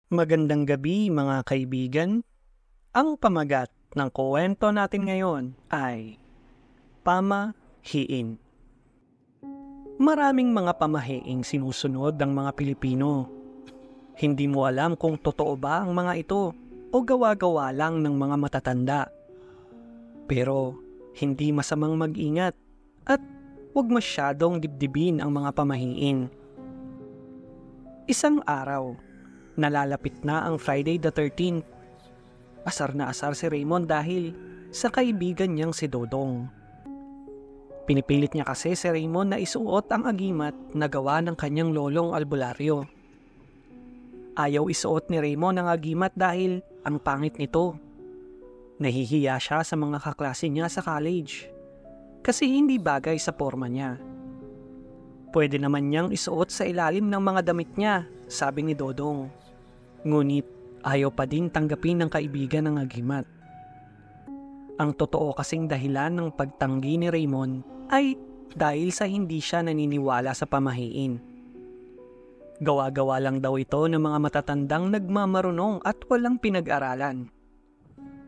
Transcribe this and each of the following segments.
Magandang gabi mga kaibigan. Ang pamagat ng kuwento natin ngayon ay pamahiin. Maraming mga pamahiing sinusunod ng mga Pilipino. Hindi mo alam kung totoo ba ang mga ito o gawa-gawa lang ng mga matatanda. Pero hindi masamang mag-ingat at huwag masyadong dibdibin ang mga pamahiin. Isang araw, nalalapit na ang Friday the 13th. Asar na asar si Raymond dahil sa kaibigan niyang si Dodong. Pinipilit niya kasi si Raymond na isuot ang agimat na gawa ng kanyang lolong albularyo. Ayaw isuot ni Raymond ang agimat dahil ang pangit nito. Nahihiya siya sa mga kaklase niya sa college kasi hindi bagay sa forma niya. Pwede naman niyang isuot sa ilalim ng mga damit niya, sabi ni Dodong. Ngunit ayaw pa din tanggapin ng kaibigan ang agimat. Ang totoo kasing dahilan ng pagtanggi ni Raymond ay dahil sa hindi siya naniniwala sa pamahiin. Gawa-gawa lang daw ito ng mga matatandang nagmamarunong at walang pinag-aralan.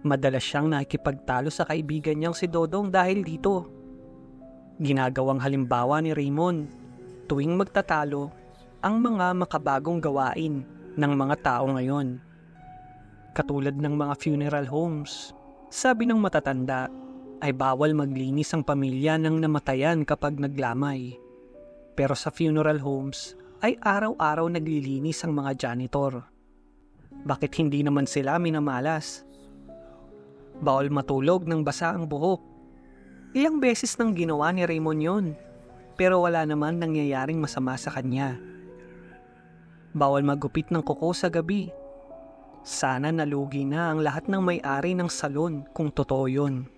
Madalas siyang nakikipagtalo sa kaibigan niyang si Dodong dahil dito. Ginagawang halimbawa ni Raymond tuwing magtatalo ang mga makabagong gawain ng mga tao ngayon. Katulad ng mga funeral homes, sabi ng matatanda ay bawal maglinis ang pamilya ng namatayan kapag naglamay. Pero sa funeral homes ay araw-araw naglilinis ang mga janitor. Bakit hindi naman sila minamalas? Bawal matulog ng basa ang buhok. Ilang beses nang ginawa ni Raymond yun, pero wala naman nangyayaring masama sa kanya. Bawal magupit ng kuko sa gabi. Sana nalugi na ang lahat ng may-ari ng salon kung totoo yun.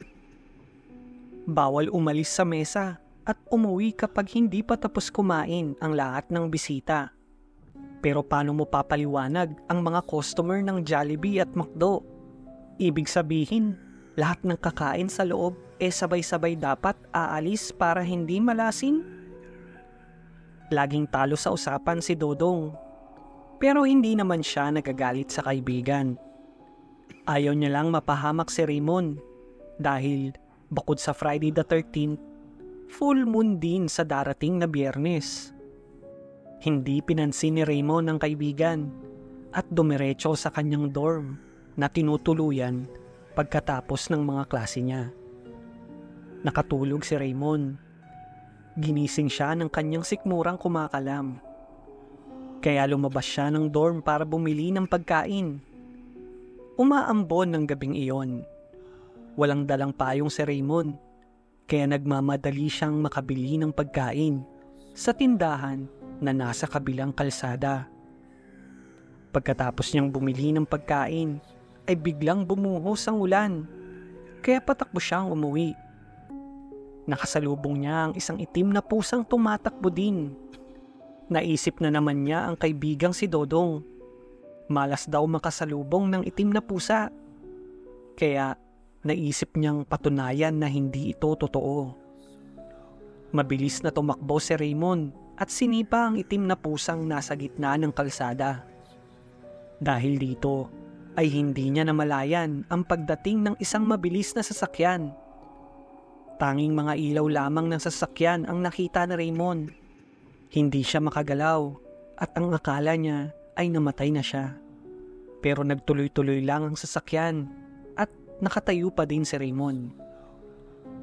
Bawal umalis sa mesa at umuwi kapag hindi pa tapos kumain ang lahat ng bisita. Pero paano mo papaliwanag ang mga customer ng Jollibee at McDo? Ibig sabihin, lahat ng kakain sa loob sabay-sabay dapat aalis para hindi malasin? Laging talo sa usapan si Dodong. Pero hindi naman siya nagagalit sa kaibigan. Ayaw niya lang mapahamak si Raymond dahil bukod sa Friday the 13th, full moon din sa darating na Biyernes. Hindi pinansin ni Raymond ang kaibigan at dumiretso sa kanyang dorm na tinutuluyan pagkatapos ng mga klase niya. Nakatulog si Raymond. Ginising siya ng kanyang sikmurang kumakalam. Kaya lumabas siya ng dorm para bumili ng pagkain. Umaambon ng gabing iyon. Walang dalang payong si Raymond, kaya nagmamadali siyang makabili ng pagkain sa tindahan na nasa kabilang kalsada. Pagkatapos niyang bumili ng pagkain, ay biglang bumuhos ang ulan, kaya patakbo siyang umuwi. Nakasalubong niya ang isang itim na pusang tumatakbo din. Naisip na naman niya ang kaibigang si Dodong. Malas daw makasalubong ng itim na pusa. Kaya naisip niyang patunayan na hindi ito totoo. Mabilis na tumakbo si Raymond at sinipa ang itim na pusang nasa gitna ng kalsada. Dahil dito ay hindi niya namalayan ang pagdating ng isang mabilis na sasakyan. Tanging mga ilaw lamang ng sasakyan ang nakita ni Raymond. Hindi siya makagalaw at ang akala niya ay namatay na siya. Pero nagtuloy-tuloy lang ang sasakyan at nakatayo pa din si Raymond.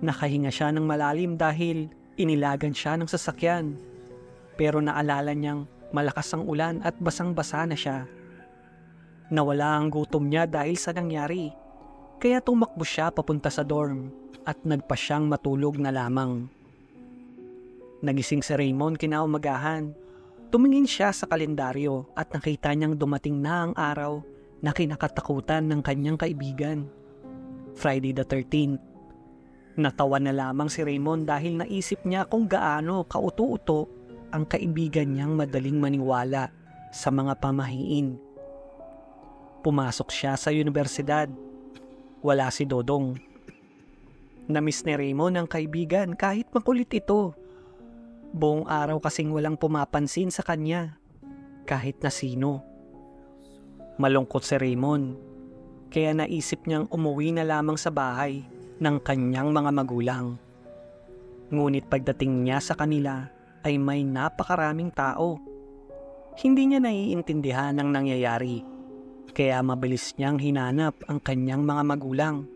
Nakahinga siya ng malalim dahil inilagan siya ng sasakyan. Pero naalala niyang malakas ang ulan at basang-basa na siya. Nawala ang gutom niya dahil sa nangyari. Kaya tumakbo siya papunta sa dorm at nagpa siyang matulog na lamang. Nagising si Raymond kinaumagahan. Tumingin siya sa kalendaryo at nakita niyang dumating na ang araw na kinakatakutan ng kanyang kaibigan. Friday the 13th. Natawa na lamang si Raymond dahil naisip niya kung gaano kauto-uto ang kaibigan niyang madaling maniwala sa mga pamahiin. Pumasok siya sa universidad. Wala si Dodong. Namiss ni Raymond ang kaibigan kahit makulit ito. Buong araw kasing walang pumapansin sa kanya, kahit na sino. Malungkot si Raymond, kaya naisip niyang umuwi na lamang sa bahay ng kanyang mga magulang. Ngunit pagdating niya sa kanila ay may napakaraming tao. Hindi niya naiintindihan ang nangyayari, kaya mabilis niyang hinanap ang kanyang mga magulang.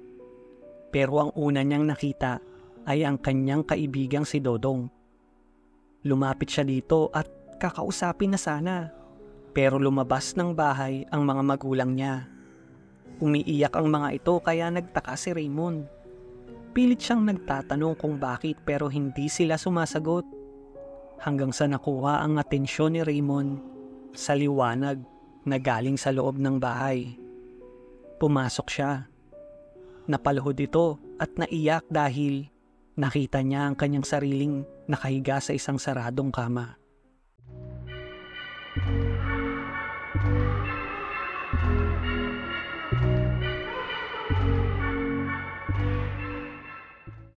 Pero ang una niyang nakita ay ang kanyang kaibigang si Dodong. Lumapit siya dito at kakausapin na sana, pero lumabas ng bahay ang mga magulang niya. Umiiyak ang mga ito kaya nagtaka si Raymond. Pilit siyang nagtatanong kung bakit pero hindi sila sumasagot. Hanggang sa nakuha ang atensyon ni Raymond sa liwanag na galing sa loob ng bahay. Pumasok siya. Napaluhod ito at naiyak dahil nakita niya ang kanyang sariling nakahiga sa isang saradong kama.